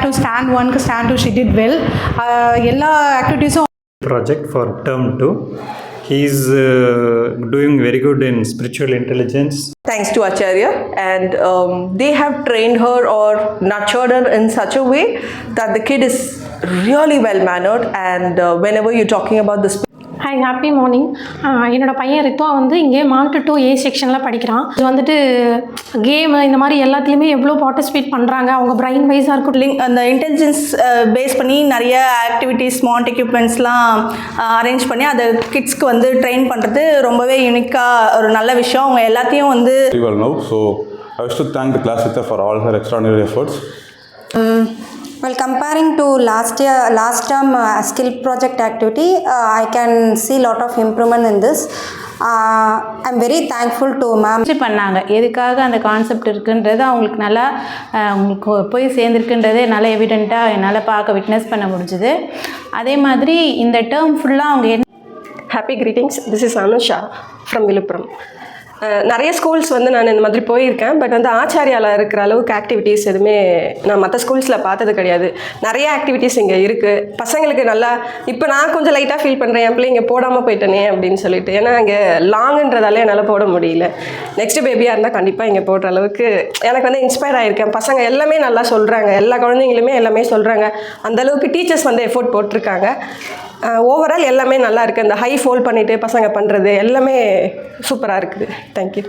to stand 1 stand 2 she did well. எல்லா ஆக்டிவிட்டீஸும் project for term 2. He is doing very good in spiritual intelligence. Thanks to Acharya, and they have trained her or nurtured her in such a way that the kid is really well mannered, and whenever you're talking about this. Hi, happy morning. என்னோடய பையன் ரித்வா வந்து இங்கே monitor 2A செக்ஷனில் படிக்கிறான். இது வந்துட்டு game இந்த மாதிரி எல்லாத்துலேயுமே எவ்வளோ பார்ட்டிசிபேட் பண்ணுறாங்க, அவங்க பிரைன் வைஸாக இருக்கட்டும், அந்த இன்டெலிஜென்ஸ் பேஸ் பண்ணி நிறைய ஆக்டிவிட்டீஸ் ஸ்மார்ட் எக்யூப்மெண்ட்ஸ்லாம் அரேஞ்ச் பண்ணி அதை கிட்ஸ்க்கு வந்து ட்ரெயின் பண்ணுறது ரொம்பவே யூனிக்காக ஒரு நல்ல விஷயம். அவங்க எல்லாத்தையும் வந்து well now, so I wish to thank the class teacher for all her extraordinary efforts. Well, comparing to last term skill project activity, I can see lot of improvement in this. I'm very thankful to ma'am. பண்ணாங்க எதுக்காக அந்த concept இருக்குன்றது அவங்களுக்கு நல்லா அவங்களுக்கு போய் சேர்ந்துருக்குன்றதே நல்லா எவிடெண்ட்டாக என்னால் பார்க்க விட்னஸ் பண்ண முடிஞ்சுது. அதே மாதிரி இந்த டேர்ம் ஃபுல்லாக அவங்க Happy greetings, this is Anusha from Viluppuram. நிறைய ஸ்கூல்ஸ் வந்து நான் இந்த மாதிரி போயிருக்கேன். பட் வந்து ஆச்சாரியாவில் இருக்கிற அளவுக்கு ஆக்டிவிட்டீஸ் எதுவுமே நான் மற்ற ஸ்கூல்ஸில் பார்த்தது கிடையாது. நிறைய ஆக்டிவிட்டீஸ் இங்கே இருக்குது. பசங்களுக்கு நல்லா இப்போ நான் கொஞ்சம் லைட்டாக ஃபீல் பண்ணுறேன், என் பிள்ளை இங்கே போடாமல் போயிட்டேனே அப்படின்னு சொல்லிட்டு. ஏன்னா இங்கே லாங்குன்றதால என்னால் போட முடியல. நெக்ஸ்ட் பேபியாக இருந்தால் கண்டிப்பாக இங்கே போடுற அளவுக்கு எனக்கு வந்து இன்ஸ்பயர் ஆகிருக்கேன். பசங்க எல்லாமே நல்லா சொல்கிறாங்க, எல்லா குழந்தைங்களுமே எல்லாமே சொல்கிறாங்க. அந்தளவுக்கு டீச்சர்ஸ் வந்து எஃபோர்ட் போட்டிருக்காங்க. ஓவரால் எல்லாமே நல்லா இருக்குது. இந்த ஹை ஃபோல்ட் பண்ணிவிட்டு பசங்க பண்ணுறது எல்லாமே சூப்பராக இருக்குது. தேங்க்யூ.